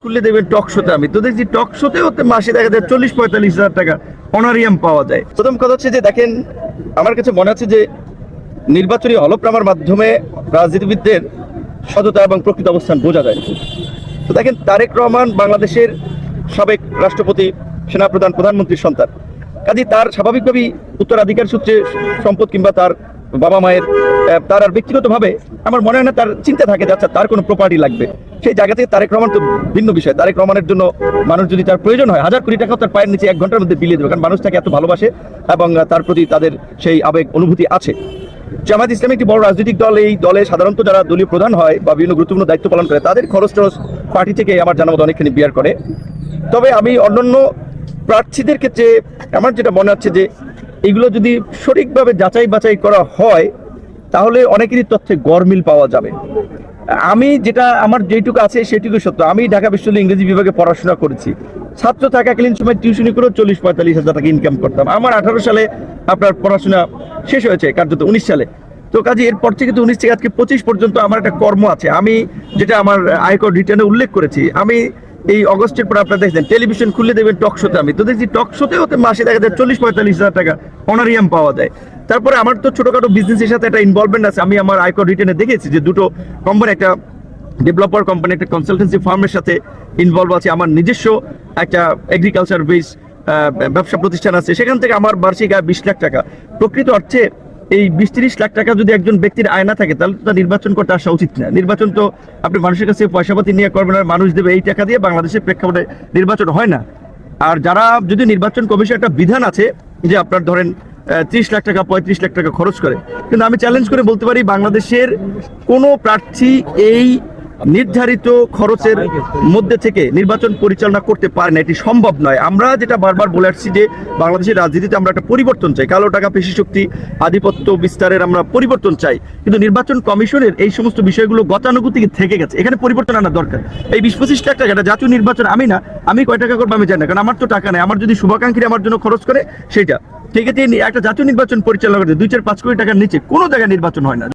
খুলে দেবেন টক শোতে। আমি তো দেখছি টক শোতে হতে মাসে দেখা যায় 40-45 হাজার টাকা অনারিয়াম পাওয়া যায়। প্রথম কথা হচ্ছে যে দেখেন, আমার কাছে মনে হচ্ছে যে নির্বাচনী হলফনামার মাধ্যমে রাজনীতিবিদদের সততা এবং প্রকৃত অবস্থান বোঝা যায়। তো দেখেন, তারেক রহমান বাংলাদেশের সাবেক রাষ্ট্রপতি, সেনাপ্রধান, প্রধানমন্ত্রীর সন্তান। কাজে তার স্বাভাবিকভাবেই উত্তরাধিকার সূত্রে সম্পদ কিংবা তার বাবা মায়ের তার আর ব্যক্তিগতভাবে আমার মনে হয় না তার চিন্তা থাকে যে আচ্ছা তার কোনো প্রপার্টি লাগবে। সেই জায়গা থেকে তারেক রহমান তো ভিন্ন বিষয়। তারেক রহমানের জন্য মানুষ যদি তার প্রয়োজন হয় 1000 কোটি টাকাও তার পায়ের নিচে 1 ঘন্টার মধ্যে বিলিয়ে দেবে, কারণ মানুষ তাকে এত ভালোবাসে এবং তার প্রতি তাদের সেই আবেগ অনুভূতি আছে। জামায়াত ইসলামী একটি বড় রাজনৈতিক দল। এই দলে সাধারণত যারা দলীয় প্রধান হয় বা বিভিন্ন গুরুত্বপূর্ণ দায়িত্ব পালন করে তাদের খরচ টরচ পার্টি থেকে আমার জানা মতো অনেকখানি বিয়ার করে। তবে আমি অন্যান্য প্রার্থীদের ক্ষেত্রে আমার যেটা মনে হচ্ছে যে এগুলো যদি সঠিকভাবে যাচাই বাছাই করা হয় তাহলে অনেকেরই তথ্যে গরমিল পাওয়া যাবে। আমি যেটা আমার যেটুকু আছে সেটুকু সত্য। আমি ঢাকা বিশ্ববিদ্যালয় ইংরেজি বিভাগে পড়াশোনা করেছি। ছাত্র থাকাকালীন সময় টিউশনি করে 40-45 হাজার টাকা ইনকাম করতাম। আমার 18 সালে আপনার পড়াশোনা শেষ হয়েছে, কার্যত 19 সালে। তো কাজে এরপর থেকে তো 19 থেকে আজকে 25 পর্যন্ত আমার একটা কর্ম আছে। আমি যেটা আমার আয়কর রিটার্নে উল্লেখ করেছি, আমি এই অগস্টের পর আপনারা দেখছেন টেলিভিশন খুলে দেবেন টক শোতে। আমি তো দেখছি টক শোতে হতে মাসে দেখা যায় 40-45 হাজার টাকা অনারিয়াম পাওয়া যায়। তারপরে আমার তো ছোটখাটো বিজনেসের সাথে একটা ইনভলভমেন্ট আছে। আমি আমার আয়কর রিটার্নে দেখেছি যে দুটো কোম্পানি, একটা ডেভেলপার কোম্পানি, একটা কনসালটেন্সি ফার্মের সাথে ইনভলভ আছে। আমার নিজস্ব একটা এগ্রিকালচার বেস ব্যবসা প্রতিষ্ঠান আছে, সেখান থেকে আমার বার্ষিক আয় 20 লাখ টাকা। প্রকৃত অর্থে এই 20-30 লাখ টাকা যদি একজন ব্যক্তির আয় না থাকে তাহলে তো তার নির্বাচন করতে আসা উচিত না। নির্বাচন তো আপনি মানুষের কাছে পয়সাপাতি নিয়ে করবেন আর মানুষ দেবে, এই টাকা দিয়ে বাংলাদেশের প্রেক্ষাপটে নির্বাচন হয় না। আর যারা যদি নির্বাচন কমিশন একটা বিধান আছে যে আপনার ধরেন 30 লাখ টাকা 35 লাখ টাকা খরচ করে, কিন্তু আমি চ্যালেঞ্জ করে বলতে পারি বাংলাদেশের কোনো প্রার্থী এই নির্ধারিত খরচের মধ্যে থেকে নির্বাচন পরিচালনা করতে পারে না। এটি সম্ভব নয়। আমরা যেটা বারবার বলে আসছি যে বাংলাদেশের রাজনীতিতে আমরা একটা পরিবর্তন চাই, কালো টাকা পেশি শক্তি আধিপত্য বিস্তারের আমরা পরিবর্তন চাই, কিন্তু নির্বাচন কমিশনের এই সমস্ত বিষয়গুলো গতানুগতিক থেকে গেছে। এখানে পরিবর্তন আনা দরকার। এই 20-25 লাখ টাকা এটা জাতীয় নির্বাচন আমি না, আমি কয় টাকা করবো আমি জানি না, কারণ আমার তো টাকা নেই। আমার যদি শুভাকাঙ্ক্ষী আমার জন্য খরচ করে সেটা ঠিক আছে। একটা জাতীয় নির্বাচন পরিচালনা করতে 2-4-5 কোটি টাকার নিচে কোনো জায়গায় নির্বাচন হয় না।